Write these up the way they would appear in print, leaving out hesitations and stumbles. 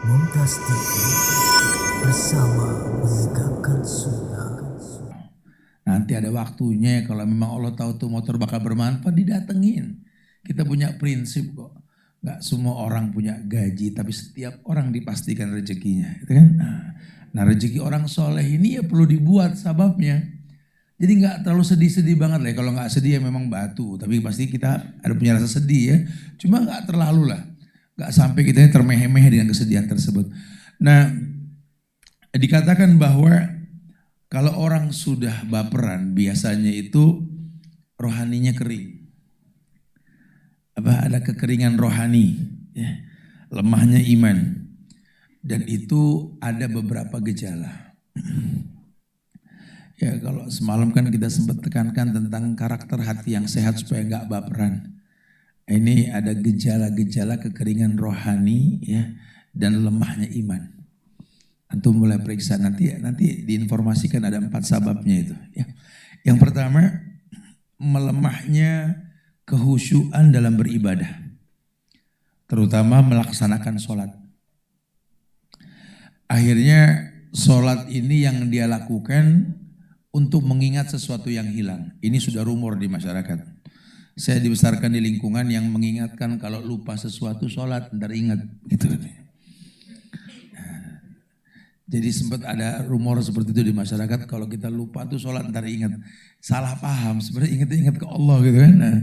Mumtaz TV bersama menegakkan sunnah. Nanti ada waktunya kalau memang Allah tahu tuh motor bakal bermanfaat didatengin. Kita punya prinsip kok. Gak semua orang punya gaji tapi setiap orang dipastikan rezekinya. Gitu kan? Nah rezeki orang soleh ini ya perlu dibuat sababnya. Jadi gak terlalu sedih-sedih banget lah. Kalau gak sedih ya memang batu. Tapi pasti kita ada punya rasa sedih ya. Cuma gak terlalu lah. Gak sampai kita termeh-meh dengan kesedihan tersebut. Nah dikatakan bahwa kalau orang sudah baperan biasanya itu rohaninya kering. Ada kekeringan rohani, ya, lemahnya iman. Dan itu ada beberapa gejala. Ya kalau semalam kan kita sempat tekankan tentang karakter hati yang sehat supaya nggak baperan. Ini ada gejala-gejala kekeringan rohani ya dan lemahnya iman. Antum mulai periksa nanti diinformasikan ada 4 sababnya itu. Ya. Yang pertama melemahnya kehusyuan dalam beribadah, terutama melaksanakan sholat. Akhirnya sholat ini yang dia lakukan untuk mengingat sesuatu yang hilang. Ini sudah rumor di masyarakat. Saya dibesarkan di lingkungan yang mengingatkan kalau lupa sesuatu sholat, ntar ingat gitu. Jadi sempat ada rumor seperti itu di masyarakat, kalau kita lupa tuh sholat ntar ingat. Salah paham, sebenarnya ingat ke Allah gitu kan. Nah,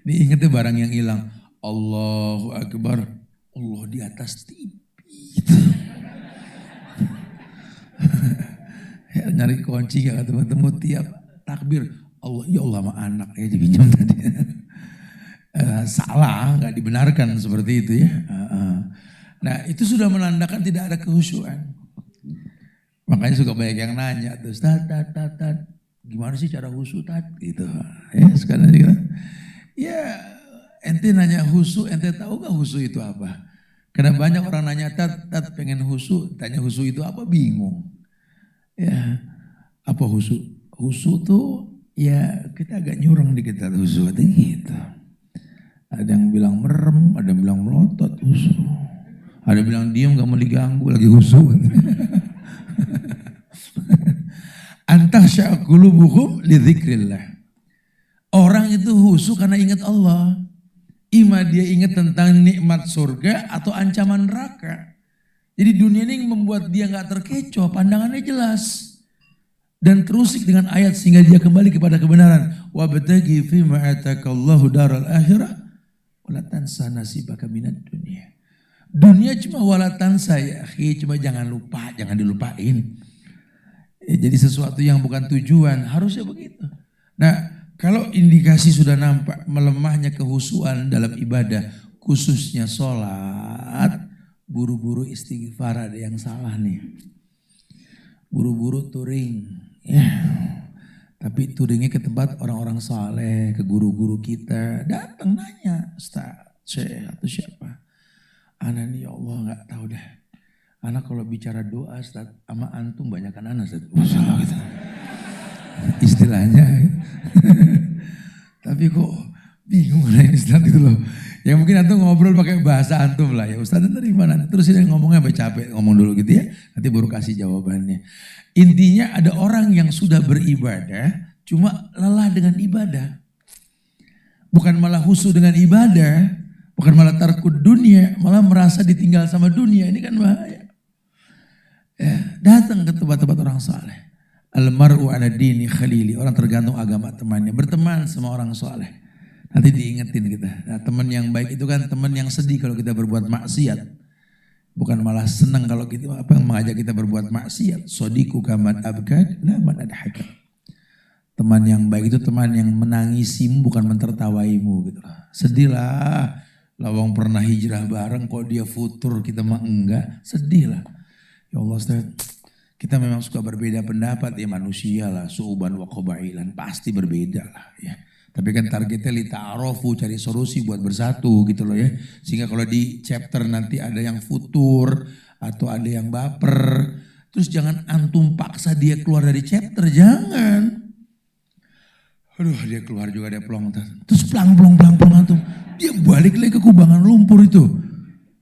ini ingatnya barang yang hilang. Allahu Akbar, Allah di atas TV. Gitu. Ya, nyari kunci gak ketemu-temu tiap takbir. Allah, ya Allah sama anak ya dipinjam tadi. Salah, gak dibenarkan seperti itu ya. Nah itu sudah menandakan tidak ada kehusyuan. Makanya suka banyak yang nanya terus gimana sih cara husu gitu. Ya sekarang juga. Ya ente nanya husu, ente tahu gak husu itu apa? Karena banyak orang nanya tat pengen husu, tanya husu itu apa bingung. Ya apa husu? Husu tuh ya kita agak nyurang dikit husu gitu. Ada yang bilang merem, ada yang bilang melotot husu. Ada yang bilang diam gak mau diganggu lagi husu. Antakhsha qulubuhum li dzikrillah. Orang itu husu karena ingat Allah. Ima dia ingat tentang nikmat surga atau ancaman neraka. Jadi dunia ini membuat dia gak terkecoh, pandangannya jelas. Dan terusik dengan ayat sehingga dia kembali kepada kebenaran. Wabtaghi fima atakallahu daral akhirah wala tansa nasibaka minad dunya. Dunia cuma wala tansa ya akhi, cuma jangan lupa, jangan dilupain. Jadi sesuatu yang bukan tujuan, harusnya begitu. Nah, kalau indikasi sudah nampak melemahnya kehusuan dalam ibadah, khususnya sholat, buru-buru istighfar, ada yang salah nih. Buru-buru touring, ya. Tapi touringnya ke tempat orang-orang saleh, ke guru-guru kita, datang nanya, Ustaz, Syekh atau siapa? Ana nih ya Allah gak tahu dah. Anak kalau bicara doa Ustaz, sama antum banyakan anak Ustaz. Masalah gitu. Istilahnya. Tapi kok bingung lah ini Ustaz gitu loh. Ya mungkin antum ngobrol pakai bahasa antum lah ya. Ustaz dari mana? Terus ini ngomongnya sampai capek ngomong dulu gitu ya. Nanti baru kasih jawabannya. Intinya ada orang yang sudah beribadah cuma lelah dengan ibadah. Bukan malah husu dengan ibadah. Bukan malah tarkud dunia. Malah merasa ditinggal sama dunia. Ini kan bahaya. Ya, datang ke tempat-tempat orang saleh. Al-mar'u ala dini khalili. Orang tergantung agama temannya. Berteman sama orang saleh. Nanti diingetin kita. Nah, teman yang baik itu kan teman yang sedih kalau kita berbuat maksiat. Bukan malah senang kalau kita apa yang mengajak kita berbuat maksiat. Sodiku kaman abgad la man adhaka. Teman yang baik itu teman yang menangisimu bukan mentertawaimu gitu. Sedihlah. Lawang pernah hijrah bareng kok dia futur kita mah enggak. Sedihlah. Ya Allah Ustaz, kita memang suka berbeda pendapat ya manusia lah, su'uban wa qabailan, pasti berbeda lah ya. Tapi kan targetnya li ta'arofu, cari solusi buat bersatu gitu loh ya. Sehingga kalau di chapter nanti ada yang futur atau ada yang baper, terus jangan antum paksa dia keluar dari chapter, jangan. Aduh dia keluar juga dia pelong, terus pelang antum, dia balik lagi ke kubangan lumpur itu.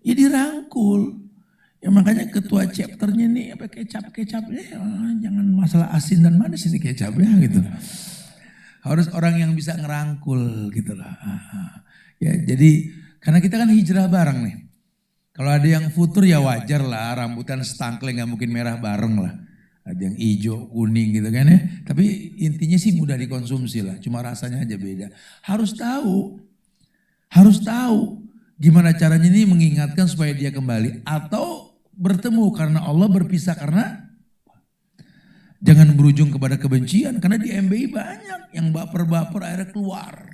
Ya dirangkul. Ya makanya ketua chapternya nih apa kecapnya jangan masalah asin dan manis ini kecapnya gitu. Harus orang yang bisa ngerangkul gitu lah. Ya jadi karena kita kan hijrah bareng nih. Kalau ada yang futur ya wajar lah, rambutan setangkleng gak mungkin merah bareng lah. Ada yang hijau, kuning gitu kan ya. Tapi intinya sih mudah dikonsumsi lah, cuma rasanya aja beda. Harus tahu gimana caranya ini mengingatkan supaya dia kembali. Atau bertemu karena Allah, berpisah karena jangan berujung kepada kebencian. Karena di MBI banyak yang baper-baper akhirnya keluar.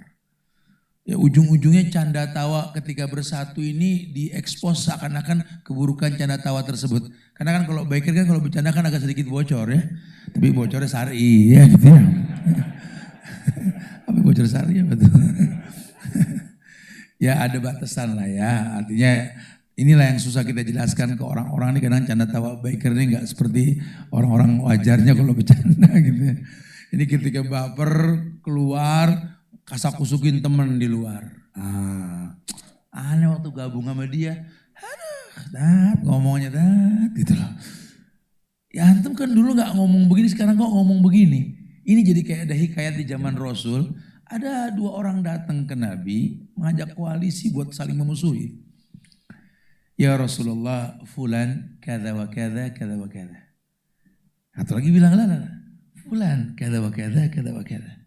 Ya ujung-ujungnya canda tawa ketika bersatu ini diekspos seakan-akan keburukan canda tawa tersebut. Karena kan kalau biker kan kalau bercanda kan agak sedikit bocor ya. Tapi bocornya syar'i ya gitu ya. Apa bocor syar'i ya betul. Ya ada batasan lah ya. Artinya inilah yang susah kita jelaskan ke orang-orang ini, kadang canda tawa biker ini gak seperti orang-orang wajarnya kalau bercanda gitu ya. Ini ketika baper keluar kasak-kusukin temen di luar. Aneh waktu gabung sama dia. Ngomongnya gitu loh. Ya antum kan dulu gak ngomong begini, sekarang kok ngomong begini. Ini jadi kayak ada hikayat di zaman Rasul. Ada 2 orang datang ke Nabi mengajak koalisi buat saling memusuhi. Ya Rasulullah, fulan kada wa kada kada wa kada. Atau lagi bilang lah, fulan kada wa kada kada wa kada.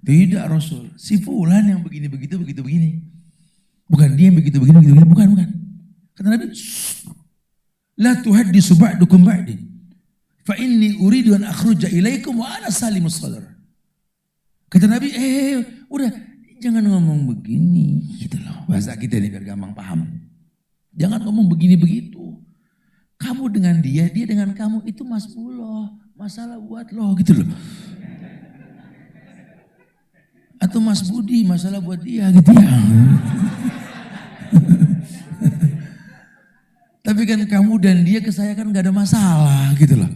Tidak Rasul, si fulan yang begini begitu begini. Bukan dia yang begitu begini, bukan. Kata Nabi, la tuhaddisu ba'dukum ba'din. Fa inni uridu an akhruja ilaikum wa ana salimus sadar. Kata Nabi, udah jangan ngomong begini gitu loh. Bahasa kita ini biar gampang paham. Jangan ngomong begini begitu. Kamu dengan dia dengan kamu itu masbullah, masalah buat lo gitu loh. Atau Mas Budi, masalah buat dia gitu ya. Tapi kan kamu dan dia ke saya kan gak ada masalah gitu loh.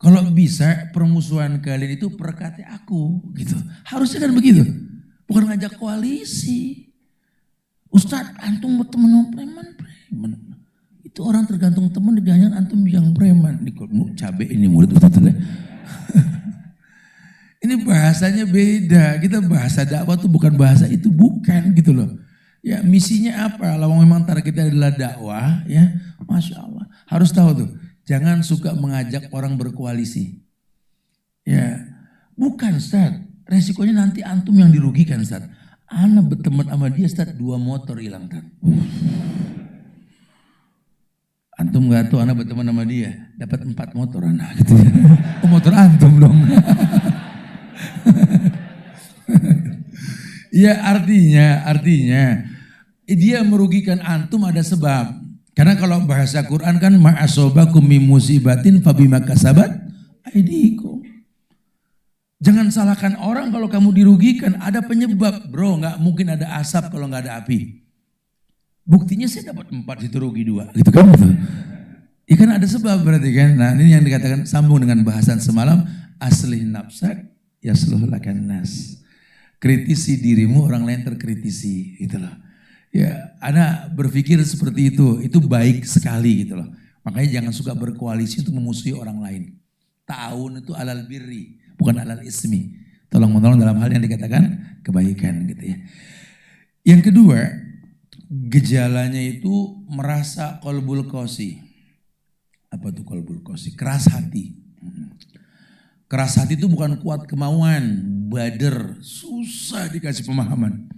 Kalau bisa permusuhan kalian itu perkati aku gitu. Harusnya kan begitu. Bukan ngajak koalisi. Ustadz antum berteman sama preman. Itu orang tergantung teman, jangan antum yang preman. Ini cabai ini murid betul ya. Ini bahasanya beda. Kita bahasa dakwah tuh bukan bahasa itu, bukan gitu loh. Ya misinya apa? Kalau memang target kita adalah dakwah ya, Masya Allah. Harus tahu tuh, jangan suka mengajak orang berkoalisi. Ya, bukan Ustaz. Resikonya nanti antum yang dirugikan Ustaz. Ana berteman sama dia Ustaz, 2 motor hilang Ustaz. Antum gak tahu ana berteman sama dia, dapat 4 motor ana gitu ya. Oh, motor antum dong. Ya artinya dia merugikan antum ada sebab. Karena kalau bahasa Quran kan ma'asobakum min musibatin fabima kasabat aydikum. Jangan salahkan orang kalau kamu dirugikan, ada penyebab. Bro, nggak mungkin ada asap kalau nggak ada api. Buktinya saya dapat 4 itu rugi 2 gitu kan gitu. Ikan ada sebab berarti kan. Nah, ini yang dikatakan sambung dengan bahasan semalam, aslih nafsak yasluh lakan nas. Kritisi dirimu, orang lain terkritisi gitu loh. Ya, ana berpikir seperti itu baik sekali gitu loh. Makanya jangan suka berkoalisi untuk memusuhi orang lain. Ta'awun itu alal birri, bukan alal ismi. Tolong-menolong dalam hal yang dikatakan kebaikan gitu ya. Yang kedua, gejalanya itu merasa qalbul qasi. Apa tuh qalbul qasi? Keras hati. Keras hati itu bukan kuat kemauan, bader, susah dikasih pemahaman.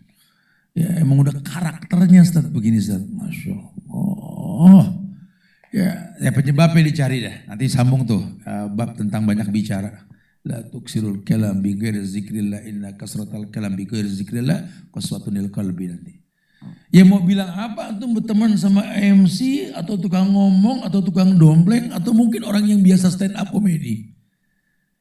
Ya emang udah karakternya Ustaz begini Ustaz. Masya Allah. Ya penyebabnya dicari dah. Nanti sambung tuh bab tentang banyak bicara. La tuksirul kalam bi ghairi zikrillah inna kasratal kalam bi ghairi zikrillah qaswatunil qalbi nanti. Ya mau bilang apa antum berteman sama MC atau tukang ngomong atau tukang dompleng atau mungkin orang yang biasa stand up comedy.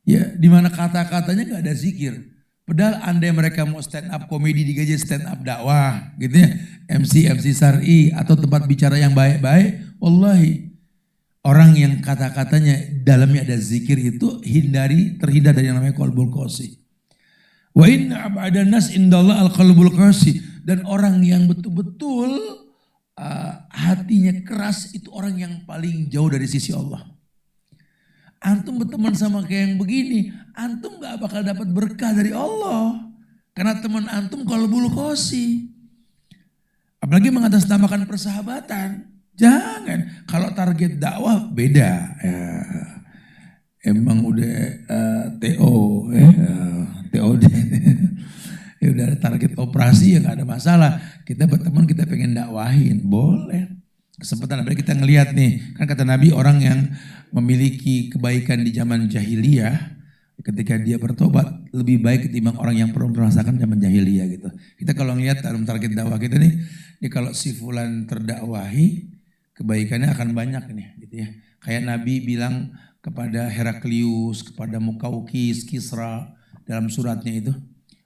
Ya, di mana kata-katanya gak ada zikir. Padahal andai mereka mau stand up komedi digaji stand up dakwah gitu ya. MC syar'i atau tempat bicara yang baik-baik. Wallahi orang yang kata-katanya dalamnya ada zikir itu terhindar dari yang namanya qalbul qasi. Wa inna ab'adan nas indallah al qalbul qasi. Dan orang yang betul-betul hatinya keras itu orang yang paling jauh dari sisi Allah. Antum berteman sama kayak yang begini, antum gak bakal dapat berkah dari Allah. Karena teman antum qalbul qasi. Apalagi mengatasnamakan persahabatan. Jangan. Kalau target dakwah beda. Ya. Emang udah TO, TOD. Ya udah target operasi ya gak ada masalah. Kita berteman, kita pengen dakwahin. Boleh. Kesempatan apalagi kita ngelihat nih. Kan kata Nabi orang yang memiliki kebaikan di zaman jahiliyah. Ketika dia bertobat lebih baik ketimbang orang yang pernah merasakan zaman jahiliyah gitu. Kita kalau ngelihat dalam target dakwah kita nih. Kalau si fulan terdakwahi kebaikannya akan banyak nih gitu ya. Kayak Nabi bilang kepada Heraklius, kepada Mukaukis, Kisra dalam suratnya itu.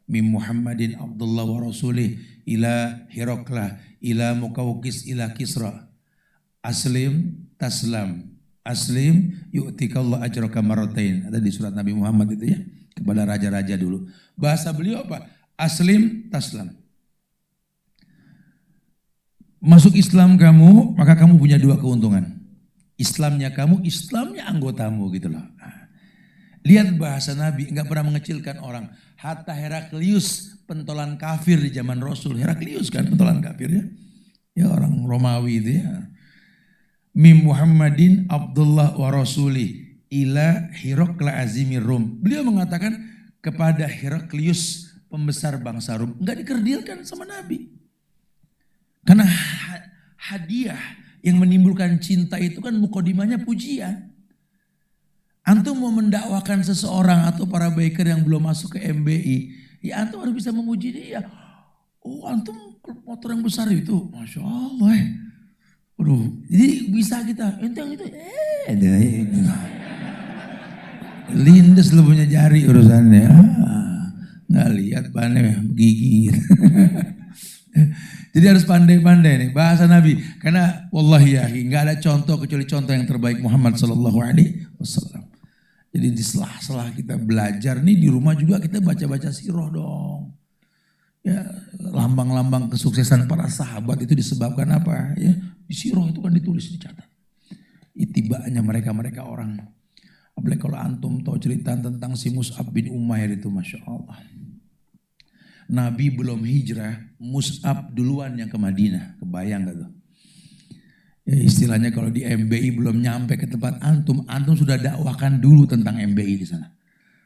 Min Muhammadin Abdullah wa Rasulih ila Herakla, ila Mukaukis, ila Kisra. Aslim taslam, aslim yu'tikallah ajraka marratain. Ada di surat Nabi Muhammad itu ya. Kepada raja-raja dulu. Bahasa beliau apa? Aslim taslam. Masuk Islam kamu, maka kamu punya dua keuntungan. Islamnya kamu, Islamnya anggotamu gitu loh. Lihat bahasa Nabi, enggak pernah mengecilkan orang. Hatta Heraklius, pentolan kafir di zaman Rasul. Heraklius kan pentolan kafir ya. Ya orang Romawi itu ya. Min Muhammadin Abdullah wa Rasulih ila Hirokla azimir Rum. Beliau mengatakan kepada Heraklius pembesar bangsa Rum. Enggak dikerdilkan sama Nabi. Karena hadiah yang menimbulkan cinta itu kan mukodimanya pujian. Antum mau mendakwakan seseorang atau para biker yang belum masuk ke MBI. Ya antum harus bisa memuji dia. Oh antum motor yang besar itu. Masya Allah ya. Waduh, jadi bisa kita. Ente yang itu. Lindes lu punya jari urusannya. Nggak lihat bannya gigit. Jadi harus pandai-pandai nih bahasa Nabi. Karena wallahi ya, nggak ada contoh kecuali contoh yang terbaik Muhammad Sallallahu Alaihi Wasallam. Jadi di sela-sela kita belajar nih di rumah juga kita baca-baca sirah dong. Ya lambang-lambang kesuksesan para sahabat itu disebabkan apa ya? Di sirah itu kan ditulis dicatat. Itibanya mereka-mereka orang. Apalagi kalau antum tahu cerita tentang si Mus'ab bin Umair itu Masya Allah. Nabi belum hijrah, Mus'ab duluan yang ke Madinah. Kebayang gak tuh? Ya, istilahnya kalau di MBI belum nyampe ke tempat antum sudah dakwakan dulu tentang MBI di sana.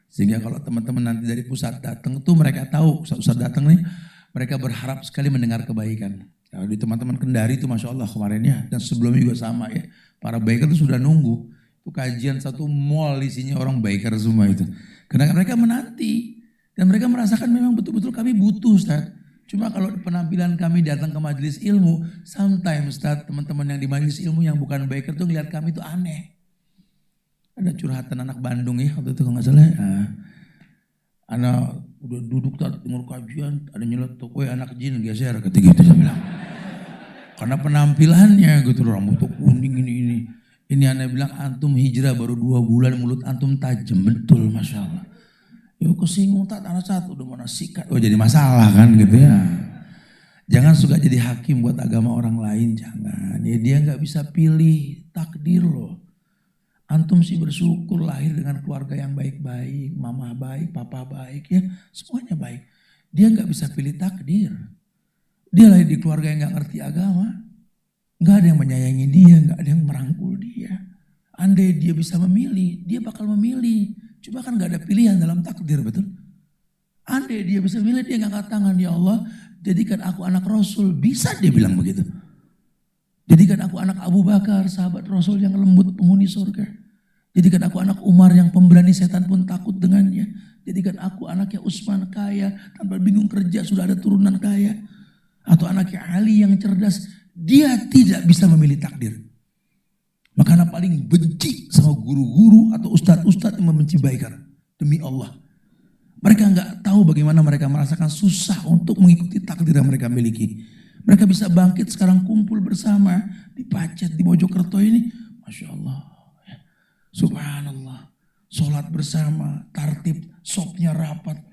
Sehingga kalau teman-teman nanti dari pusat datang tuh mereka tahu, pusat datang nih, mereka berharap sekali mendengar kebaikan. Kalau di teman-teman Kendari itu Masya Allah kemarin ya, dan sebelumnya juga sama ya. Para biker itu sudah nunggu. Itu kajian satu mall isinya orang biker semua itu. Karena mereka menanti. Dan mereka merasakan memang betul-betul kami butuh Ustaz. Cuma kalau penampilan kami datang ke majelis ilmu, sometimes Ustaz, teman-teman yang di majelis ilmu yang bukan biker tuh ngeliat kami tuh aneh. Ada curhatan anak Bandung ya, waktu itu kalau gak salah. Anak udah duduk dengar kajian, ada nyeletuk, anak jin geser, ketika itu saya bilang. Karena penampilannya gitu, rambut tuh kuning ini. Ini anak bilang antum hijrah baru 2 bulan mulut antum tajam, betul Masya Allah. Yuk kesinggung anak satu udah mana sikat. Oh jadi masalah kan gitu ya. Jangan suka jadi hakim buat agama orang lain, jangan. Ya dia gak bisa pilih takdir loh. Antum sih bersyukur lahir dengan keluarga yang baik-baik. Mama baik, papa baik ya. Semuanya baik. Dia gak bisa pilih takdir. Dia lahir di keluarga yang gak ngerti agama. Gak ada yang menyayangi dia, gak ada yang merangkul dia. Andai dia bisa memilih, dia bakal memilih. Cuma kan gak ada pilihan dalam takdir, betul? Andai dia bisa milih, dia ngangkat tangan, ya Allah, jadikan aku anak Rasul. Bisa dia bilang begitu. Jadikan aku anak Abu Bakar, sahabat Rasul yang lembut penghuni surga. Jadikan aku anak Umar yang pemberani setan pun takut dengannya. Jadikan aku anaknya Utsman kaya, tanpa bingung kerja sudah ada turunan kaya. Atau anaknya Ali yang cerdas, dia tidak bisa memilih takdir. Makanya paling benci sama guru-guru atau ustadz-ustadz yang membenci biker. Demi Allah. Mereka nggak tahu bagaimana mereka merasakan susah untuk mengikuti takdir yang mereka miliki. Mereka bisa bangkit sekarang kumpul bersama di Pacet, di Mojokerto ini. Masya Allah. Subhanallah. Sholat bersama, tartib, sopnya rapat.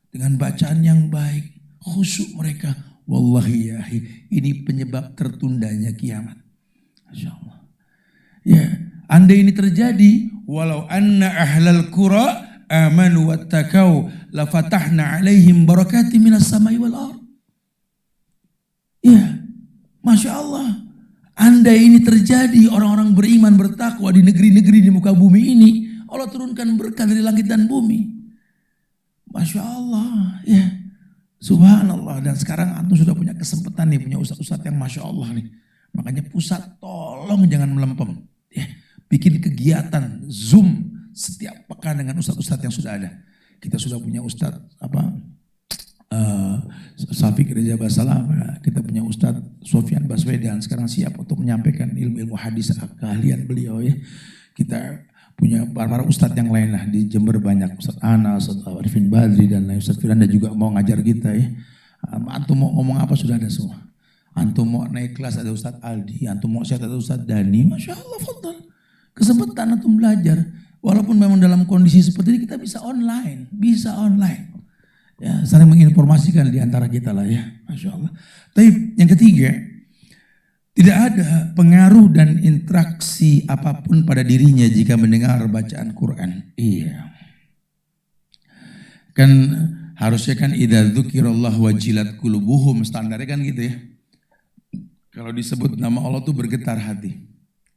Dengan bacaan yang baik. Khusyuk mereka. Wallahi ya, ini penyebab tertundanya kiamat. Masya Allah. Ya, andai ini terjadi, walau anna ahlal qura amanu wattaqau la fatahna alaihim barakati minas samai wal ardh. Ya, Masya Allah. Andai ini terjadi, orang-orang beriman bertakwa di negeri-negeri di muka bumi ini, Allah turunkan berkah dari langit dan bumi. Masya Allah. Ya, subhanallah. Dan sekarang antum sudah punya kesempatan nih, punya ustadz-ustadz yang Masya Allah nih. Makanya pusat tolong jangan melempem. Ya, bikin kegiatan Zoom setiap pekan dengan ustadz-ustadz yang sudah ada. Kita sudah punya ustadz Syafiq Reza Basalam, kita punya ustadz Sofyan Baswedan sekarang siap untuk menyampaikan ilmu-ilmu hadis keahlian beliau ya. Kita punya para ustadz yang lain lah di Jember banyak, Ustadz Anas, Ustadz Arifin Badri dan lain. Ustadz Firanda juga mau ngajar kita ya. Antum mau ngomong apa sudah ada semua. Antum mau naik kelas ada Ustadz Aldi, antum mau sehat ada Ustadz Dani, Masya Allah, fadal. Kesempatan antum belajar. Walaupun memang dalam kondisi seperti ini kita bisa online. Ya, saling menginformasikan di antara kita lah ya, Masya Allah. Tapi yang ketiga, tidak ada pengaruh dan interaksi apapun pada dirinya jika mendengar bacaan Quran. Iya. Kan harusnya kan idza dzukirallah wajilat qulubuhum, standarnya kan gitu ya. Kalau disebut nama Allah tuh bergetar hati.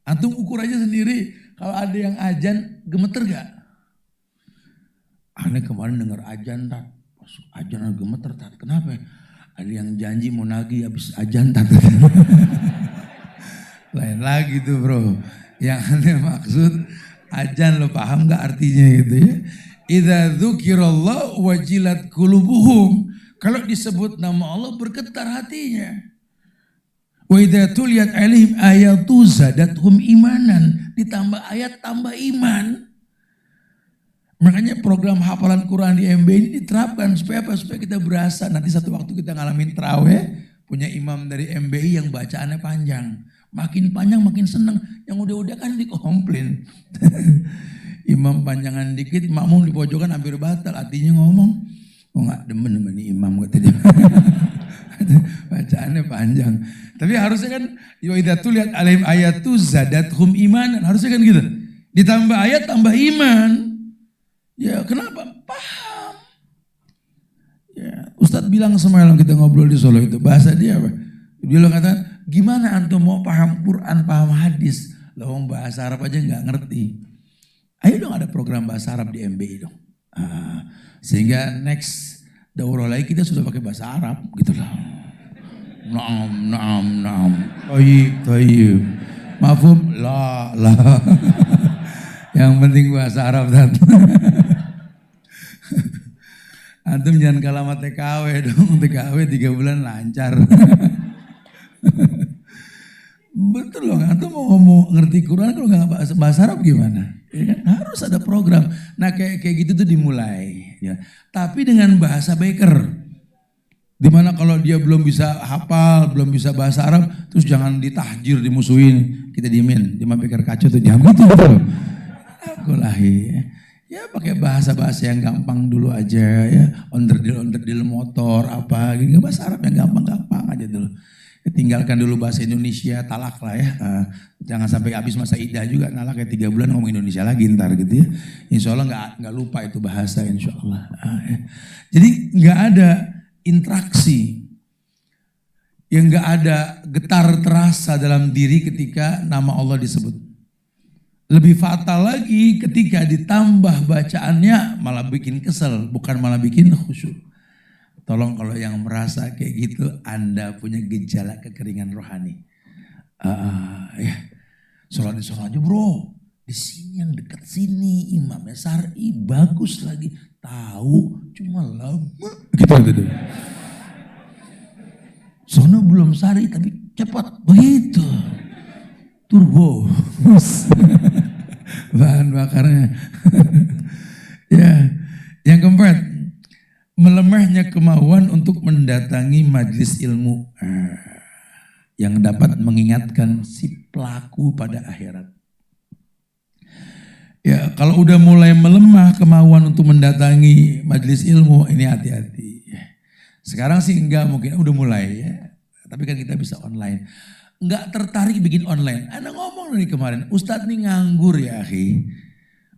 Antum ukur aja sendiri, kalau ada yang ajan gemeter gak? Aneh kemarin dengar ajan tak, ajan gemeter tak, kenapa? Ada yang janji mau nagih habis ajan tak. Lain lagi tuh bro. Yang aneh maksud ajan, lo paham gak artinya gitu ya? Idza dzukirallah wajilat qulubuhum. Kalau disebut nama Allah bergetar hatinya. Wa idza tuliyat alaihim ayatu zadathum imanan. Ditambah ayat tambah iman. Makanya program hafalan Quran di MB ini diterapkan supaya apa? Supaya kita berasa nanti satu waktu kita ngalamin tarawih, punya imam dari MBI yang bacaannya panjang. Makin panjang makin seneng. Yang udah-udah kan dikomplain. Imam panjangan dikit, makmum di pojokan hampir batal. Artinya ngomong, oh gak demen nih imam kata dia. Bacaannya panjang. Tapi harusnya kan, wa idza tuliyat alaihim ayatu zadathum imanan. Harusnya kan gitu. Ditambah ayat tambah iman. Ya kenapa? Paham. Ya, Ustadz bilang semalam kita ngobrol di Solo itu, bahasa dia apa? Dia kata, gimana antum mau paham Quran, paham hadis? Lawang bahasa Arab aja gak ngerti. Ayo dong ada program bahasa Arab di MBI dong. Sehingga next daurah lagi kita sudah pakai bahasa Arab gitu loh. Naam. Tayyib. Mafhum? La. Yang penting bahasa Arab tadi. Antum jangan kalah sama TKW dong. TKW 3 bulan lancar. Betul loh, antum mau ngomong ngerti Quran kalau nggak bahasa Arab gimana? Ya kan? Harus ada program. Nah kayak gitu tuh dimulai. Ya. Tapi dengan bahasa Baker. Dimana kalau dia belum bisa hafal, belum bisa bahasa Arab, terus jangan ditahjir, dimusuhin. Kita diemin, dia pikir kacau tuh jangan gitu. Aku lahi. Ya pakai bahasa-bahasa yang gampang dulu aja ya. Onderdil motor apa gitu. Bahasa Arab yang gampang-gampang aja dulu. Tinggalkan dulu bahasa Indonesia, talak lah ya. Jangan sampai habis masa idah juga, talak kayak 3 bulan ngomong Indonesia lagi ntar gitu ya. Insya Allah nggak lupa itu bahasa insya Allah. Ya. Jadi nggak ada interaksi, yang nggak ada getar terasa dalam diri ketika nama Allah disebut. Lebih fatal lagi ketika ditambah bacaannya malah bikin kesel, bukan malah bikin khusyuk. Tolong kalau yang merasa kayak gitu, Anda punya gejala kekeringan rohani. Ya, sholat di sana aja bro. Di sini yang dekat sini imamnya syar'i bagus lagi. Tahu cuma lama. Gitu. Sono belum syar'i tapi cepat begitu. Turbo. Bahan bakarnya. Ya, yang keempat, melemahnya kemauan untuk mendatangi majelis ilmu yang dapat mengingatkan si pelaku pada akhirat. Ya, kalau udah mulai melemah kemauan untuk mendatangi majelis ilmu, ini hati-hati. Sekarang sih enggak, mungkin udah mulai ya. Tapi kan kita bisa online. Enggak tertarik bikin online. Anda ngomong dari kemarin, Ustadz nih nganggur ya akhi.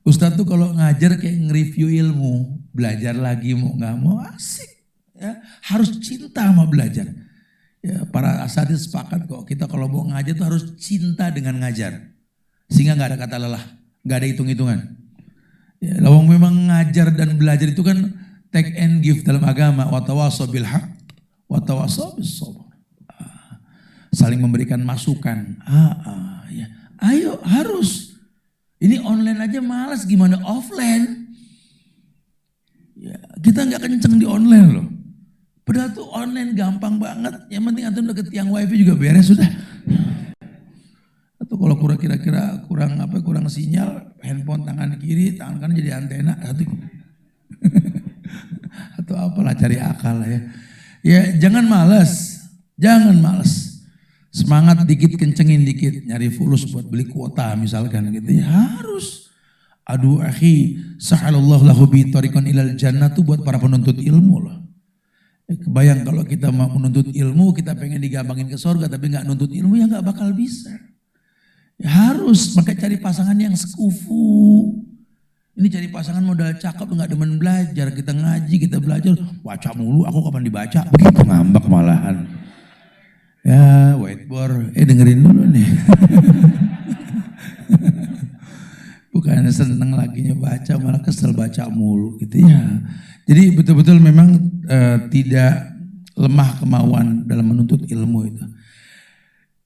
Ustadz tuh kalau ngajar kayak nge-review ilmu, belajar lagi mau nggak mau asik. Ya, harus cinta sama belajar. Ya, para asatidz sepakat kok kita kalau mau ngajar tuh harus cinta dengan ngajar. Sehingga nggak ada kata lelah, nggak ada hitung-hitungan. Ya, lawang memang ngajar dan belajar itu kan take and give dalam agama. Watawassaw bil haq, watawassaw bis sabr. Saling memberikan masukan. Ya. Ayo harus. Ini online aja malas, gimana offline? Ya, kita nggak kenceng di online loh. Padahal tuh online gampang banget. Yang penting antum deket tiang wifi juga beres sudah. Atau kalau kira-kira kurang sinyal, handphone tangan kiri, tangan kanan jadi antena. Atau apalah, cari akal lah ya. Ya jangan malas, jangan malas. Semangat dikit, kencengin dikit, nyari fulus buat beli kuota misalkan gitu ya, harus. Aduh akhi, sahalallahu lahu bi tariqan ilal jannah tuh buat para penuntut ilmu loh. Kebayang kalau kita mau menuntut ilmu, kita pengen digampangin ke surga tapi nggak nuntut ilmu ya nggak bakal bisa. Ya harus, maka cari pasangan yang sekufu. Ini cari pasangan modal cakep nggak demen belajar, kita ngaji, kita belajar, baca mulu, aku kapan dibaca, begitu ngambek malahan. Ya whiteboard, dengerin dulu nih. Bukan seneng laginya baca, malah kesel baca mulu gitu ya. Jadi betul-betul memang tidak lemah kemauan dalam menuntut ilmu itu.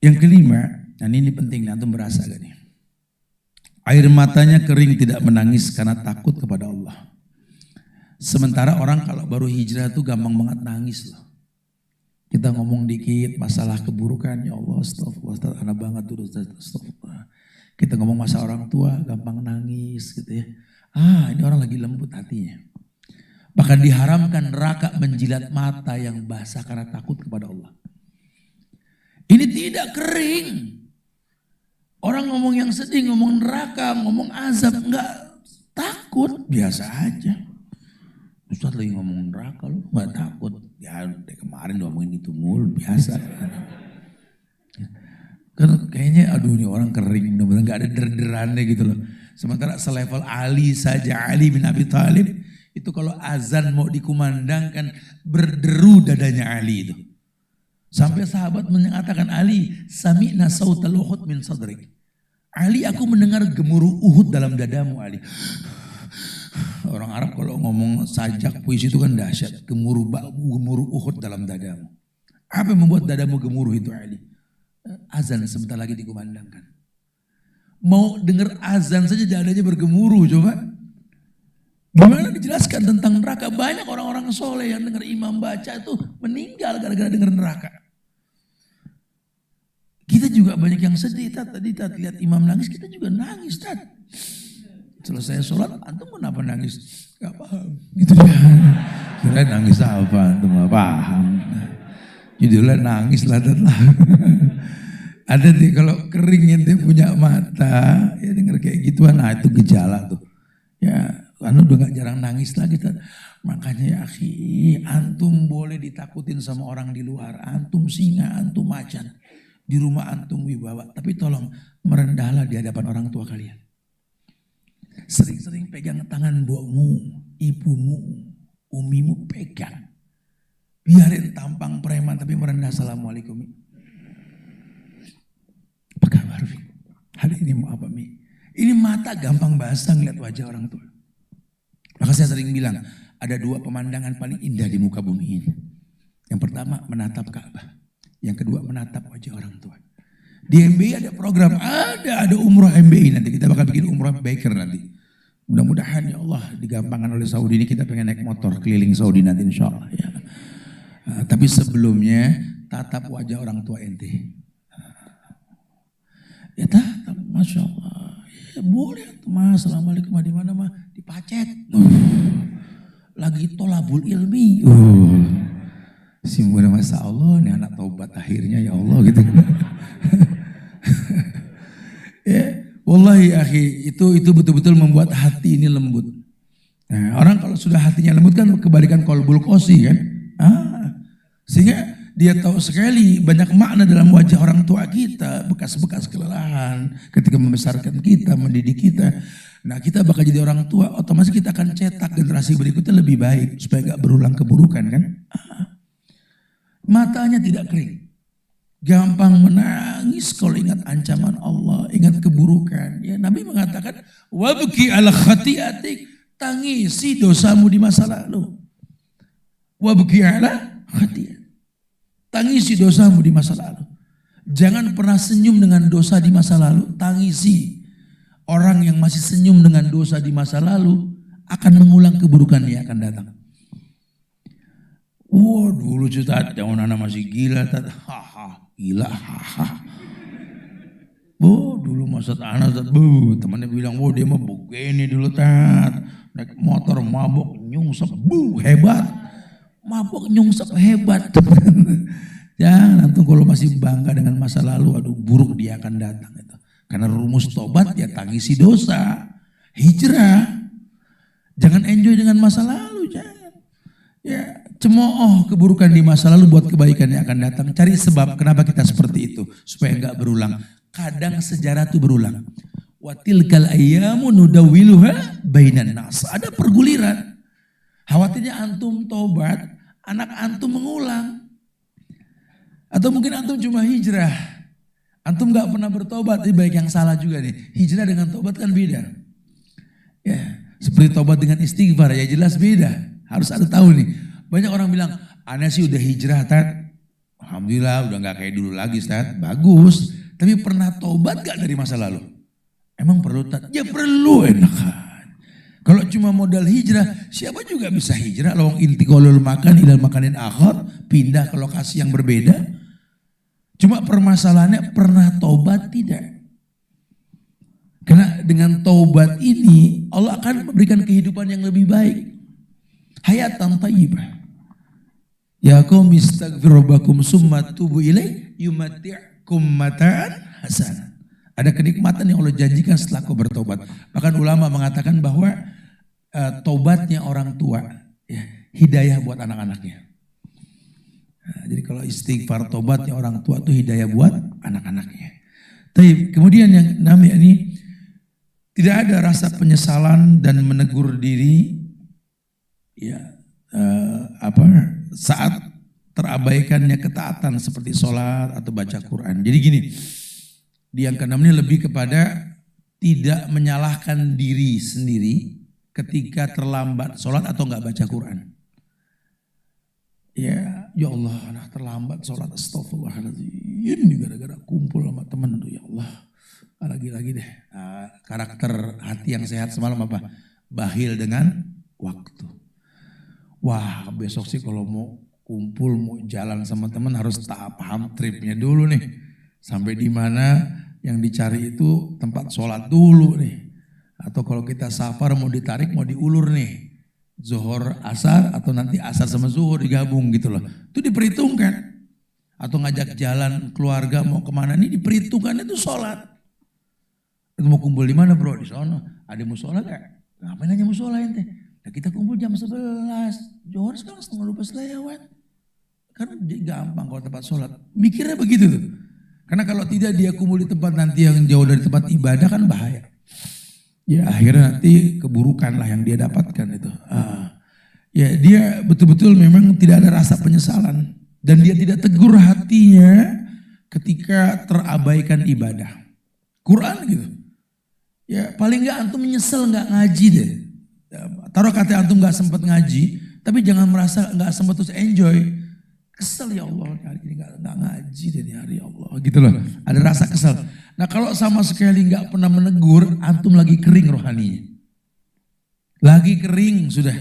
Yang kelima, dan ini penting, antum berasa gak nih? Air matanya kering tidak menangis karena takut kepada Allah. Sementara orang kalau baru hijrah tuh gampang banget nangis loh. Kita ngomong dikit masalah keburukan, ya Allah astagfirullah, Ustaz, anak banget dulu astagfirullah. Kita ngomong masalah orang tua gampang nangis gitu ya. Ini orang lagi lembut hatinya. Bahkan diharamkan neraka menjilat mata yang basah karena takut kepada Allah. Ini tidak kering. Orang ngomong yang sedih, ngomong neraka, ngomong azab, enggak takut, biasa aja. Ustaz lagi ngomong neraka, lu enggak takut. Ya dari kemarin ngomongin itu mulu, biasa. Kan kayaknya aduh ini orang kering, benar-benar enggak ada der-derannya gitu loh. Sementara selevel Ali saja, Ali bin Abi Thalib, itu kalau azan mau dikumandangkan berderu dadanya Ali itu. Sampai sahabat mengatakan, Ali, sami'na sautal Uhud min sadrik. Ali, aku mendengar gemuruh Uhud dalam dadamu, Ali. Orang Arab kalau ngomong sajak puisi itu kan dahsyat. Gemuruh Uhud dalam dadamu. Apa yang membuat dadamu gemuruh itu, Ali? Azan sebentar lagi dikumandangkan. Mau dengar azan saja dadanya bergemuruh, coba. Gimana dijelaskan tentang neraka? Banyak orang-orang soleh yang dengar imam baca itu meninggal gara-gara dengar neraka. Kita juga banyak yang sedih. Tadi lihat imam nangis, kita juga nangis. Selesai sholat, antum kenapa nangis? Gak paham. Gitu dia. Kira nangis apa? Antum gak paham. Judulnya nangis lah. Ada nih kalau kering ente punya mata, ya dengar kayak gituan, itu gejala tuh. Ya, anu udah gak jarang nangis lagi. Makanya ya akhi, antum boleh ditakutin sama orang di luar. Antum singa, antum macan. Di rumah antum wibawa. Tapi tolong merendahlah di hadapan orang tua kalian. Sering-sering pegang tangan mbokmu, ibumu, umimu pegang. Biarin tampang preman tapi merendah. Assalamualaikum. Apa kabar, Mi? Hari ini mau apa, Mi? Ini mata gampang basah ngeliat wajah orang tua. Maka saya sering bilang, ada dua pemandangan paling indah di muka bumi ini. Yang pertama menatap Ka'bah. Yang kedua menatap wajah orang tua. Di MBI ada program, ada umroh MBI nanti. Kita bakal bikin umroh baker nanti. Mudah-mudahan ya Allah digampangkan oleh Saudi ini, kita pengen naik motor keliling Saudi nanti insya Allah. Ya. Tapi sebelumnya tatap wajah orang tua ente. Ya tatap, Masya Allah. Ya boleh tuh mas, Assalamualaikum di mana mah? Dipacet. Lagi tolabul ilmi. Simbol masa Allah nih anak taubat akhirnya ya Allah gitu. Ya, wallahi akhi itu betul-betul membuat hati ini lembut. Nah, orang kalau sudah hatinya lembut kan kebalikan kolbul kosi kan. Sehingga dia tahu sekali banyak makna dalam wajah orang tua kita, bekas-bekas kelelahan ketika membesarkan kita, mendidik kita. Nah kita bakal jadi orang tua, otomatis kita akan cetak generasi berikutnya lebih baik supaya gak berulang keburukan kan. Matanya tidak kering, gampang menangis kalau ingat ancaman Allah, ingat keburukan. Ya Nabi mengatakan, wabki ala khati'atik, tangisi dosamu di masa lalu. Wabki ala khati'atik. Tangisi dosamu di masa lalu. Jangan pernah senyum dengan dosa di masa lalu. Tangisi. Orang yang masih senyum dengan dosa di masa lalu akan mengulang keburukan yang akan datang. Wah dulu cerita jangan anak masih gila. Haha gila haha. Oh dulu masa anak temannya bilang wah dia mah begini dulu tat. Naik motor mabok nyungsep hebat. Mabok nyungsep hebat. Jangan antum kalau masih bangga dengan masa lalu, aduh buruk dia akan datang itu. Karena rumus tobat ya tangisi dosa, hijrah. Jangan enjoy dengan masa lalu, jangan. Ya cemooh keburukan di masa lalu buat kebaikan yang akan datang. Cari sebab kenapa kita seperti itu supaya enggak berulang. Kadang sejarah itu berulang. Wa tilkal ayyamu nudawiluha bainan nas. Ada perguliran. Khawatirnya antum tobat, anak antum mengulang. Atau mungkin antum cuma hijrah. Antum gak pernah bertobat, ini baik yang salah juga nih. Hijrah dengan tobat kan beda. Ya, seperti tobat dengan istighfar ya jelas beda. Harus ada tahu nih. Banyak orang bilang, aneh sih udah hijrah tat. Alhamdulillah udah gak kayak dulu lagi tat. Bagus. Tapi pernah tobat gak dari masa lalu? Emang perlu tat? Ya perlu enak. Kalau cuma modal hijrah, siapa juga bisa hijrah. Lawang intiqalul makan ilal makanin akhar, pindah ke lokasi yang berbeda. Cuma permasalahannya pernah tobat tidak. Karena dengan tobat ini Allah akan memberikan kehidupan yang lebih baik. Hayatan thayyibah. Ya qaum istaghfiru rabbakum summa tubu ilaihi yumati'kum mata'an hasanah. Ada kenikmatan yang Allah janjikan setelah kau bertobat. Bahkan ulama mengatakan bahwa tobatnya orang tua, ya, hidayah buat anak-anaknya. Nah, jadi kalau istighfar tobatnya orang tua itu hidayah buat anak-anaknya. Tapi kemudian yang namanya ini tidak ada rasa penyesalan dan menegur diri, ya saat terabaikannya ketaatan seperti sholat atau baca Quran. Jadi gini. Di yang keenam ini lebih kepada tidak menyalahkan diri sendiri ketika terlambat sholat atau enggak baca Quran. Ya Allah anak terlambat sholat astagfirullahaladzim. Ini gara-gara kumpul sama temen tuh ya Allah. Lagi-lagi deh karakter hati yang sehat semalam apa? Bahil dengan waktu. Wah besok sih kalau mau kumpul mau jalan sama temen harus tahap paham tripnya dulu nih. Sampai di mana yang dicari itu tempat sholat dulu nih. Atau kalau kita safar mau ditarik mau diulur nih. Zuhur asar atau nanti asar sama zuhur digabung gitu loh. Itu diperhitungkan. Atau ngajak jalan keluarga mau kemana nih diperhitungkan itu sholat. Itu mau kumpul di mana bro? Di sana. Ada musola gak? Ngapain aja musola ente? Nah kita kumpul jam 11. Zuhur sekarang 11:30 lewat. Kan gampang kalau tempat sholat. Mikirnya begitu tuh. Karena kalau tidak dia kumpul di tempat nanti yang jauh dari tempat ibadah kan bahaya. Ya akhirnya nanti keburukan lah yang dia dapatkan itu. Ya dia betul-betul memang tidak ada rasa penyesalan. Dan dia tidak tegur hatinya ketika terabaikan ibadah. Quran gitu. Ya paling gak antum menyesal gak ngaji deh. Ya, taruh kata antum gak sempat ngaji. Tapi jangan merasa gak sempat terus enjoy. Kesel ya Allah hari ini gak ngaji dari hari Allah gitu loh. Ada rasa kesel. Nah kalau sama sekali gak pernah menegur, antum lagi kering rohaninya. Lagi kering sudah.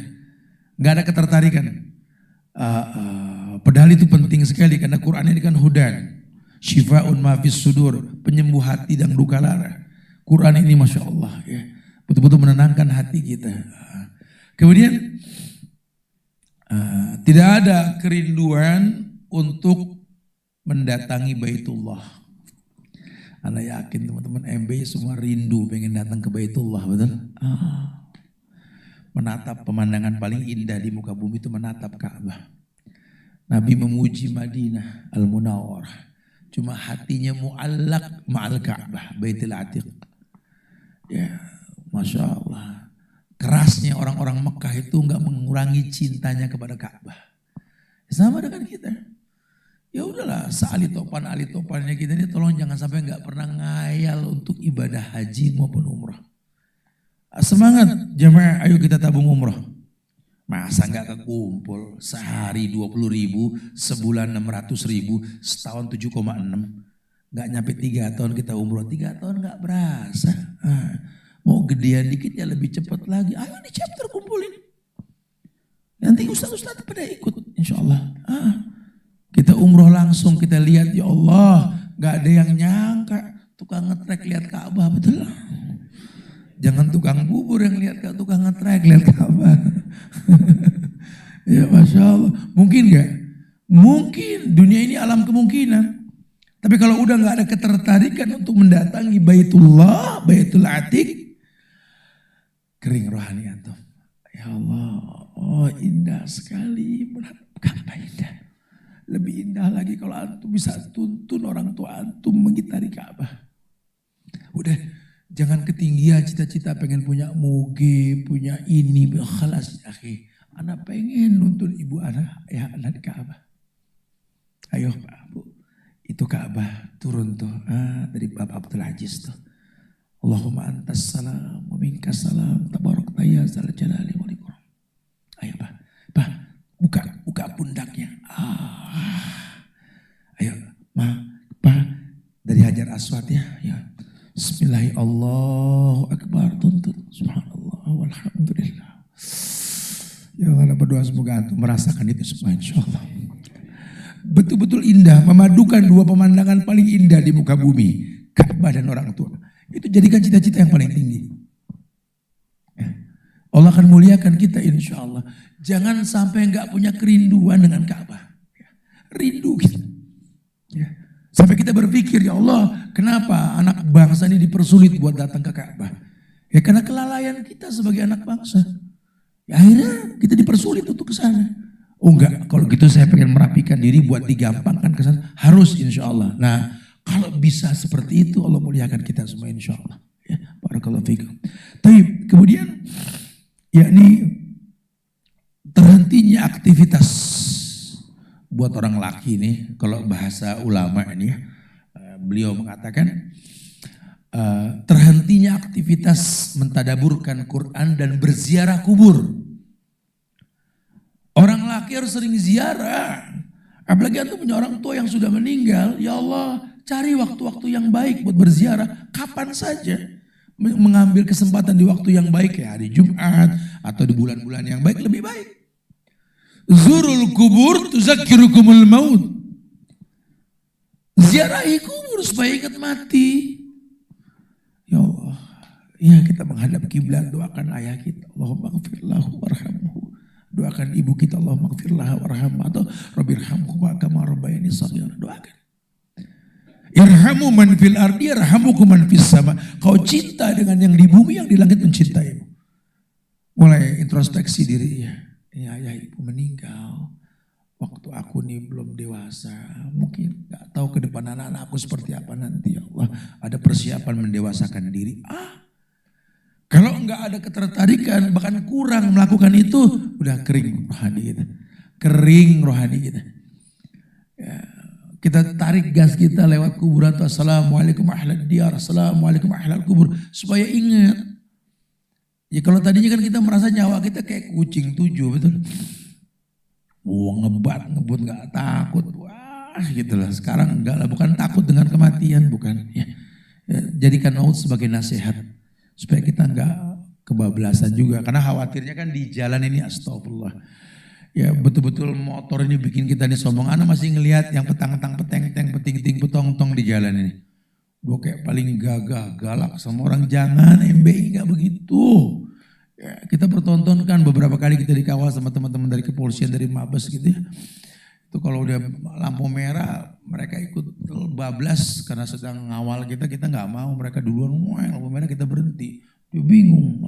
Gak ada ketertarikan. Padahal itu penting sekali karena Quran ini kan hudan. Syifa'un mafis sudur. Penyembuh hati dan luka lara. Quran ini Masya Allah ya. Betul-betul menenangkan hati kita. Kemudian tidak ada kerinduan untuk mendatangi Baitullah. Anda yakin teman-teman MB semua rindu pengen datang ke Baitullah, betul? Menatap pemandangan paling indah di muka bumi itu menatap Ka'bah. Nabi memuji Madinah Al-Munawwarah. Cuma hatinya mu'allaq ma'al Ka'bah, Baitul Atiq. Ya, Masya Allah. Kerasnya orang-orang Mekah itu enggak mengurangi cintanya kepada Ka'bah. Sama dengan kita. Ya udahlah, sealitopan-alitopannya kita ini tolong jangan sampai enggak pernah ngayal untuk ibadah haji maupun umrah. Semangat jemaah, ayo kita tabung umrah. Masa enggak kekumpul sehari 20.000, sebulan 600.000, setahun 7,6. Enggak nyampe 3 tahun kita umroh, 3 tahun enggak berasa. Mau gedean dikit ya lebih cepat lagi. Ayo nih chapter kumpulin. Nanti ustaz-ustaz pada ikut insya Allah. Kita umroh langsung, kita lihat ya Allah. Gak ada yang nyangka tukang ngetrek lihat Ka'bah, betul lah. Jangan tukang bubur yang lihat tukang ngetrek lihat Ka'bah. Ya Masya Allah. Mungkin gak? Mungkin. Dunia ini alam kemungkinan. Tapi kalau udah gak ada ketertarikan untuk mendatangi Baitullah, Baitul Atiq, kering rohani antum. Ya Allah, oh indah sekali. Ka'bah indah. Lebih indah lagi kalau antum bisa tuntun orang tua antum mengitari Ka'bah. Udah, jangan ketinggian cita-cita pengen punya moge, punya ini, khalas akhi. Anak pengen nuntun ibu anak, ya anak di Ka'bah. Ayo Pak, Bu. Itu Ka'bah turun tuh dari Bab Abdul Aziz tuh. Allahumma antas salam wa minkas salam tabarakta ya zal jalali wal ikram. Ayo Pak, buka pundaknya. Ayo Pak, dari Hajar Aswad ya. Bismillahirrahmanirrahim. Allahu Akbar, tuntut. Subhanallah walhamdulillah. Ya Allah, berdoa semoga antum merasakan itu semua insyaallah. Betul-betul indah, memadukan dua pemandangan paling indah di muka bumi, Ka'bah dan orang tua. Itu jadikan cita-cita yang paling tinggi. Allah akan muliakan kita insya Allah. Jangan sampai enggak punya kerinduan dengan Ka'bah. Rindu kita. Sampai kita berpikir, ya Allah, kenapa anak bangsa ini dipersulit buat datang ke Ka'bah? Ya karena kelalaian kita sebagai anak bangsa. Ya akhirnya kita dipersulit untuk ke sana. Oh enggak, kalau gitu saya pengen merapikan diri buat digampangkan ke sana. Harus insya Allah. Nah, kalau bisa seperti itu Allah muliakan kita semua insya Allah. Ya, barakallahu fikum. Tapi kemudian yakni terhentinya aktivitas buat orang laki nih, kalau bahasa ulama ini beliau mengatakan terhentinya aktivitas mentadaburkan Quran dan berziarah kubur. Orang laki harus sering ziarah. Apalagi antum punya orang tua yang sudah meninggal, ya Allah, cari waktu-waktu yang baik buat berziarah kapan saja. Mengambil kesempatan di waktu yang baik kayak hari Jumat atau di bulan-bulan yang baik lebih baik. Zurul kubur tuzakkirukumul maut. Ziarahi kubur supaya ingat mati. Ya Allah, ya kita menghadap kiblat, doakan ayah kita, Allahumma ighfir lahu warhamhu. Doakan ibu kita, Allahumma ighfir laha warhamha, atau rabbirhamhuma kama rabbayani shaghira. Doakan. Irhamu man fil ardi yarhamukum man fis sama. Kau cinta dengan yang di bumi, yang di langit mencintaimu. Mulai introspeksi diri ya. Ya ayah ibu meninggal. Waktu aku nih belum dewasa. Mungkin gak tahu ke depan anak-anak aku seperti apa nanti ya Allah. Ada persiapan mendewasakan diri. Kalau enggak ada ketertarikan, bahkan kurang melakukan itu, udah kering rohani kita. Kering rohani kita. Ya. Kita tarik gas kita lewat kuburan tuh. Assalamualaikum ahlal diyar, assalamualaikum ahlal kubur. Supaya ingat. Ya kalau tadinya kan kita merasa nyawa kita kayak kucing 7, betul. Ngebut gak takut. Wah gitu lah. Sekarang enggak lah, bukan takut dengan kematian, bukan. Ya, jadikan maut sebagai nasihat. Supaya kita enggak kebablasan juga. Karena khawatirnya kan di jalan ini astagfirullah. Ya betul-betul motor ini bikin kita nih sombong. Anak masih ngelihat yang petang-petang, peteng-teng, peting-ting, petong-tong di jalan ini. Gue kayak paling gagah, galak sama orang. Jangan, MBI gak begitu. Ya, kita pertontonkan beberapa kali kita dikawal sama teman-teman dari kepolisian, dari Mabes gitu ya. Itu kalau udah lampu merah, mereka ikut bablas karena sedang ngawal kita gak mau. Mereka duluan, lampu merah kita berhenti. Dia bingung.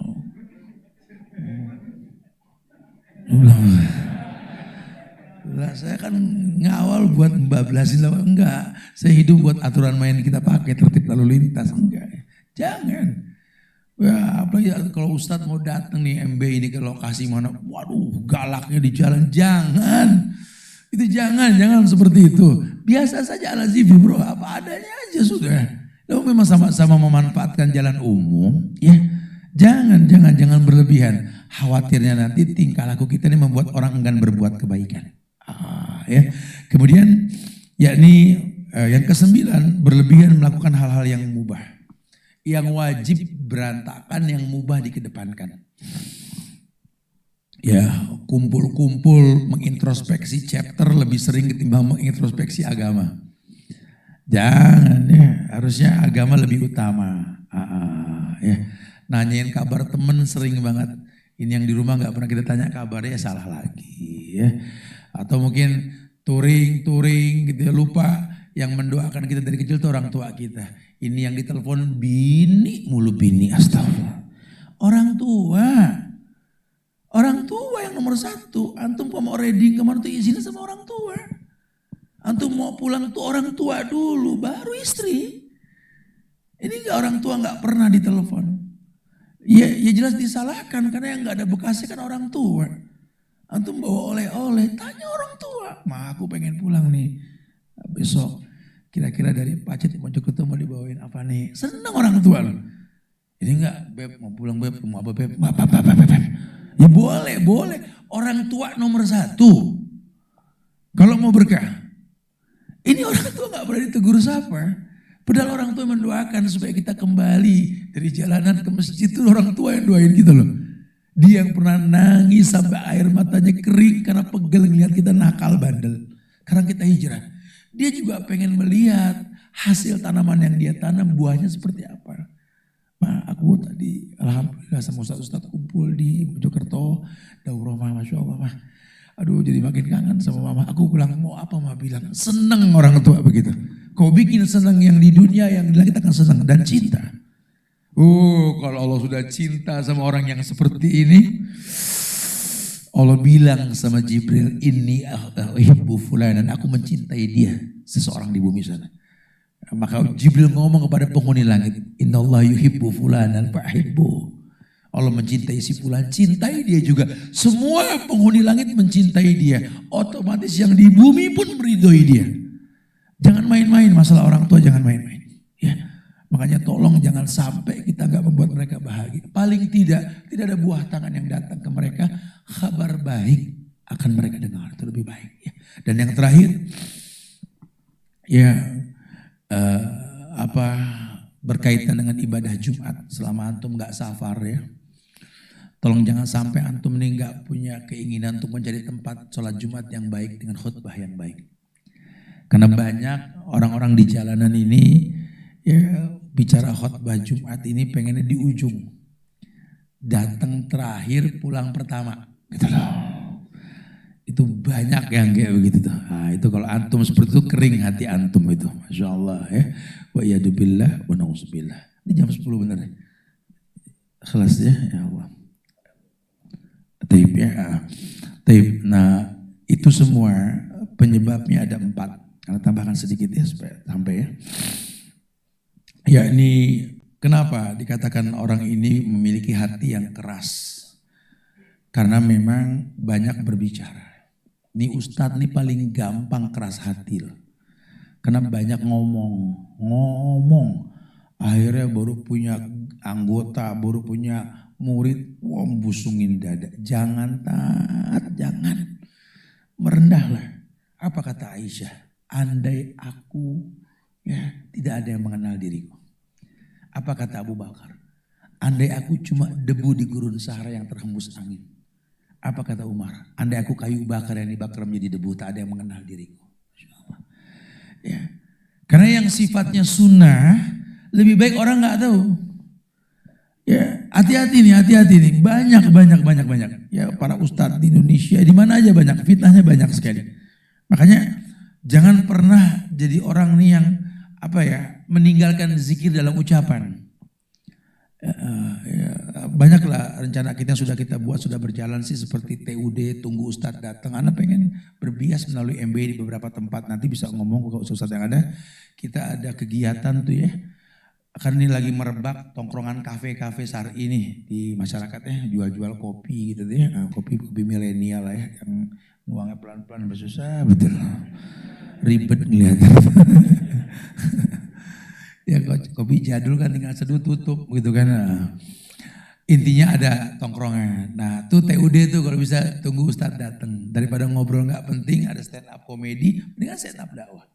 Lah saya kan ngawal buat membablasin lah, enggak. Saya hidup buat aturan main kita pakai, tertib lalu lintas, enggak. Jangan. Ya, apalagi kalau Ustadz mau datang nih MB ini ke lokasi mana, waduh galaknya di jalan, jangan. Itu jangan seperti itu. Biasa saja ala zifi bro, apa adanya aja sudah. Kalau memang sama-sama memanfaatkan jalan umum, ya jangan berlebihan. Khawatirnya nanti tingkah laku kita ini membuat orang enggan berbuat kebaikan. Ya. Kemudian yakni yang ke-9, berlebihan melakukan hal-hal yang mubah. Yang wajib berantakan, yang mubah dikedepankan. Ya, kumpul-kumpul mengintrospeksi chapter lebih sering ketimbang mengintrospeksi agama. Jangan ya, harusnya agama lebih utama. Ya. Nanyain kabar temen sering banget. Ini yang di rumah nggak pernah kita tanya kabarnya, salah lagi ya. Atau mungkin touring gitu ya, lupa yang mendoakan kita dari kecil tuh orang tua kita. Ini yang ditelepon bini mulu, bini, astagfirullah. Orang tua yang nomor 1. Antum mau reading kemana tuh izinnya sama orang tua. Antum mau pulang tuh orang tua dulu, baru istri. Ini orang tua nggak pernah ditelepon. Ya jelas disalahkan karena yang nggak ada bekasnya kan orang tua. Antum bawa oleh-oleh, tanya orang tua. Ma, aku pengen pulang nih. Besok kira-kira dari Pacet Mojokerto mau dibawain apa nih? Senang orang tua loh. Ini enggak, Beb, mau pulang Beb, mau apa Beb? Beb. Ya boleh. Orang tua nomor 1. Kalau mau berkah. Ini orang tua enggak pernah ditegur siapa. Padahal orang tua mendoakan supaya kita kembali dari jalanan ke masjid, itu orang tua yang doain kita loh. Dia yang pernah nangis sampai air matanya kering karena pegel ngeliat kita nakal bandel. Karena kita hijrah. Dia juga pengen melihat hasil tanaman yang dia tanam, buahnya seperti apa. Ma, aku tadi alhamdulillah sama Ustadz kumpul di Mojokerto, daurah mah, Masya Allah mah. Aduh jadi makin kangen sama mama. Aku bilang mau apa mah, bilang seneng orang tua begitu. Kau bikin seneng yang di dunia, yang di langit akan seneng dan cinta. Kalau Allah sudah cinta sama orang yang seperti ini, Allah bilang sama Jibril, inni uhibbu fulanan, aku mencintai dia, seseorang di bumi sana. Maka Jibril ngomong kepada penghuni langit, innallaha yuhibbu fulanan fa'hibbu. Allah mencintai si fulan, cintai dia juga. Semua penghuni langit mencintai dia. Otomatis yang di bumi pun meridhoi dia. Jangan main-main masalah orang tua, jangan main-main. Ya. Makanya tolong jangan sampai kita gak membuat mereka bahagia. Paling tidak ada buah tangan yang datang ke mereka, kabar baik akan mereka dengar, itu lebih baik. Ya. Dan yang terakhir, ya berkaitan dengan ibadah Jumat selama antum gak safar ya. Tolong jangan sampai antum ini gak punya keinginan untuk mencari tempat sholat Jumat yang baik dengan khutbah yang baik. Karena banyak orang-orang di jalanan ini ya bicara khutbah Jumat ini pengennya di ujung. Datang terakhir, pulang pertama. Gitu loh. Itu banyak yang kayak begitu tuh. Nah, itu kalau antum seperti itu kering hati antum itu. Masya Allah ya. Wa yadubillah wa na'udzubillah. Ini jam 10 benar ya. Kelas ya, ya Allah. Taib ya. Taib. Nah itu semua penyebabnya ada 4. Karena tambahkan sedikit ya supaya sampai ya. Yakni kenapa dikatakan orang ini memiliki hati yang keras? Karena memang banyak berbicara. Ini Ustadz nih paling gampang keras hati loh. Karena banyak ngomong. Akhirnya baru punya anggota, baru punya murid, busungin dada. Jangan taat, jangan. Merendahlah. Apa kata Aisyah? Andai aku ya tidak ada yang mengenal diriku. Apa kata Abu Bakar? Andai aku cuma debu di gurun Sahara yang terhembus angin. Apa kata Umar? Andai aku kayu bakar yang dibakar menjadi debu, tak ada yang mengenal diriku. Ya. Karena yang sifatnya sunnah lebih baik orang nggak tahu. Ya, hati-hati nih, banyak. Ya, para ustadz di Indonesia di mana aja banyak, fitnahnya banyak sekali. Makanya jangan pernah jadi orang nih yang meninggalkan zikir dalam ucapan. Banyaklah rencana kita yang sudah kita buat sudah berjalan sih seperti TUD, tunggu Ustadz datang. Ana pengen berbias melalui MB di beberapa tempat. Nanti bisa ngomong ke Ustadz yang ada. Kita ada kegiatan tuh ya. Karena ini lagi merebak tongkrongan kafe-kafe syar'i ini di masyarakatnya, jual-jual kopi gitu ya. Nah, kopi milenial lah ya, yang nuangnya pelan-pelan susah betul. Ribet ngeliat. Ya kopi jadul kan tinggal seduh tutup gitu kan. Nah, intinya ada tongkrongan. Nah tuh TUD tuh kalau bisa tunggu Ustadz datang. Daripada ngobrol gak penting ada stand up komedi, mendingan stand up dakwah.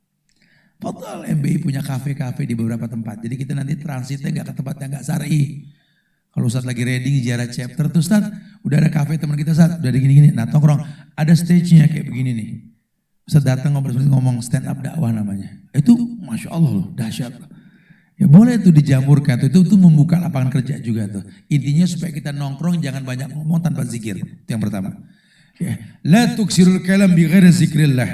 Padahal MBI punya kafe-kafe di beberapa tempat. Jadi kita nanti transitnya gak ke tempat yang gak syar'i. Kalau Ustadz lagi reading ziarah chapter tuh Ustadz, udah ada kafe teman kita Ustadz, udah ada gini-gini. Nah tongkrong, ada stage-nya kayak begini nih. Ustadz datang ngomong stand up dakwah namanya. Itu Masya Allah loh, dahsyat. Ya boleh tuh dijamurkan, itu membuka lapangan kerja juga tuh. Intinya supaya kita nongkrong jangan banyak ngomong tanpa zikir. Itu yang pertama. Ya. La tuksirul kalam bi ghairi zikrillah.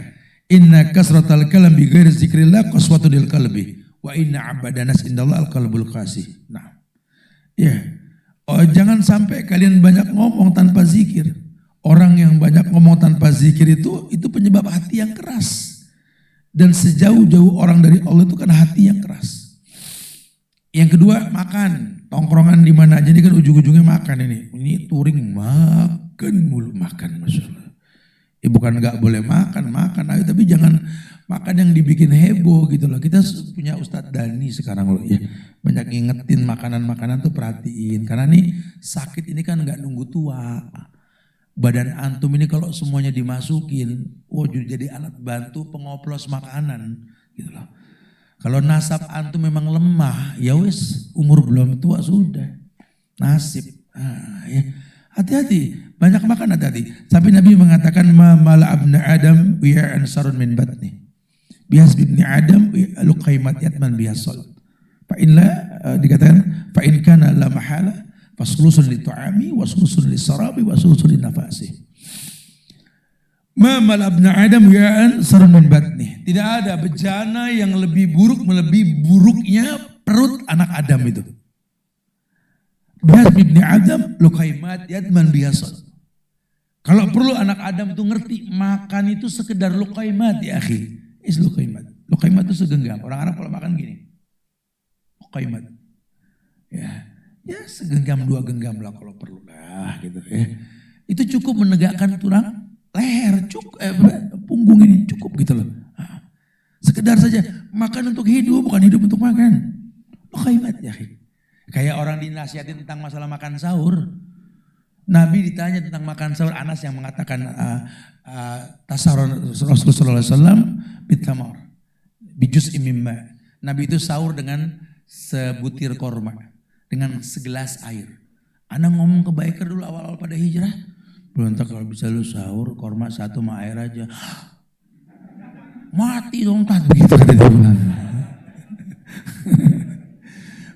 Inna kasratal kalam bi ghairi zikrillah qaswatun lil qalbi. Wa inna abadanas indallah al qalbul qasih. Nah. Ya. Oh, jangan sampai kalian banyak ngomong tanpa zikir. Orang yang banyak ngomong tanpa zikir itu penyebab hati yang keras. Dan sejauh-jauh orang dari Allah itu kan hati yang keras. Yang kedua makan, tongkrongan di mana aja ini kan ujung-ujungnya makan ini. Ini touring makan mulu makan masalah. Ya bukan nggak boleh makan ayo, tapi jangan makan yang dibikin heboh gitu loh. Kita punya Ustadz Dani sekarang loh ya. Banyak ngingetin makanan-makanan tuh perhatiin. Karena nih sakit ini kan nggak nunggu tua. Badan antum ini kalau semuanya dimasukin, jadi alat bantu pengoplos makanan gitu loh. Kalau nasab antum memang lemah, ya wis umur belum tua sudah. Nasib. Ya. Hati-hati, banyak makan hati-hati. Sampai Nabi mengatakan ma mala abna Adam wi'an sarun min batni. Bias ibni Adam luqaimat yatman bihasol. Fa illa dikatakan fa in kana la mahala fasulusun li tu'ami wasulusun li sarabi wasulusun li nafasi. Ma malabna Adam ya'an sarun min batni. Tidak ada bejana yang lebih buruk melebihi buruknya perut anak Adam itu. Bias ibni Adam luqaimat yatman bihasol. Kalau perlu anak Adam itu ngerti makan itu sekedar luqaimat ya akhi. Is luqaimat. Luqaimat itu segenggam. Orang Arab kalau makan gini. Luqaimat. Ya segenggam dua genggam lah kalau perlu lah gitu ya. Itu cukup menegakkan tulang leher, punggung ini cukup gitu loh. Sekedar saja makan untuk hidup, bukan hidup untuk makan. Luqaimat ya. Kayak orang dinasihatin tentang masalah makan sahur. Nabi ditanya tentang makan sahur, Anas yang mengatakan tasawur Rasulullah SAW bitamar bijus imimma. Nabi itu sahur dengan sebutir korma, dengan segelas air. Anak ngomong ke biker dulu awal-awal pada hijrah. Berontak kalau bisa lu sahur korma satu sama air aja. Mati dong tat begitu kata dia bilang.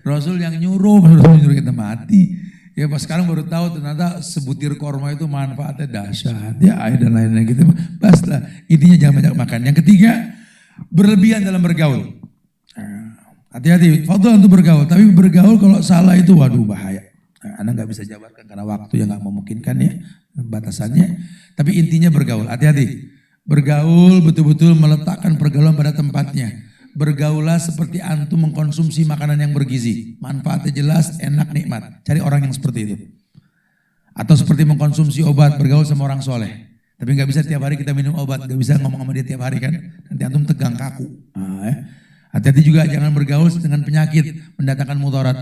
Rasul yang nyuruh kita mati. Ya pas sekarang baru tahu ternyata sebutir korma itu manfaatnya dahsyat. Ya air dan lain-lain gitu. Baslah. Intinya jangan banyak makan. Yang ketiga, berlebihan dalam bergaul. Hati-hati, fadhil untuk bergaul. Tapi bergaul kalau salah itu waduh bahaya. Anda nggak bisa jabarkan karena waktu yang nggak memungkinkan ya batasannya. Tapi intinya bergaul, hati-hati. Bergaul betul-betul meletakkan pergaulan pada tempatnya. Bergaulah seperti antum mengkonsumsi makanan yang bergizi. Manfaatnya jelas, enak, nikmat. Cari orang yang seperti itu. Atau seperti mengkonsumsi obat, bergaul sama orang soleh. Tapi nggak bisa tiap hari kita minum obat, nggak bisa ngomong sama dia tiap hari kan. Nanti antum tegang kaku. Hati-hati juga jangan bergaul dengan penyakit, mendatangkan mudarat.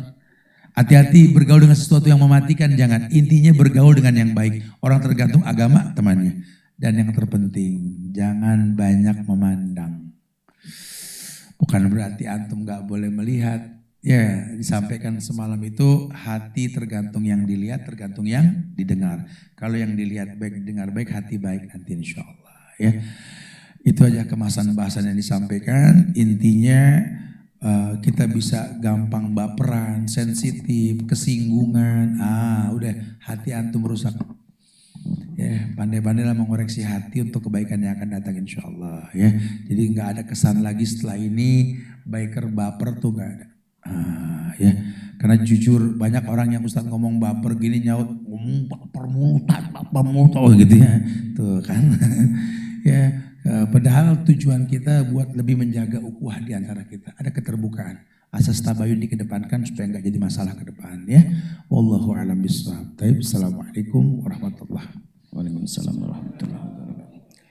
Hati-hati bergaul dengan sesuatu yang mematikan, jangan. Intinya bergaul dengan yang baik. Orang tergantung agama temannya. Dan yang terpenting, jangan banyak memandang. Bukan berarti antum gak boleh melihat. Ya disampaikan semalam itu hati tergantung yang dilihat, tergantung yang didengar. Kalau yang dilihat baik, didengar baik, hati baik nanti insya Allah. Ya. Itu aja kemasan bahasan yang disampaikan. Intinya kita bisa gampang baperan, sensitif, kesinggungan. Udah hati antum rusak. Ya, pandai-pandailah mengoreksi hati untuk kebaikan yang akan datang insya Allah. Ya, jadi nggak ada kesan lagi setelah ini biker baper tuh nggak ada. Ya, karena jujur banyak orang yang Ustadz ngomong baper gini nyaut permulut gitu ya. Tuh kan. Ya, padahal tujuan kita buat lebih menjaga ukhuwah di antara kita. Ada keterbukaan. Asas tabayun dikedepankan supaya nggak jadi masalah ke depan ya. Wallahu a'lam bishawab. Assalamualaikum warahmatullahi wabarakatuh. Waalaikumsalam.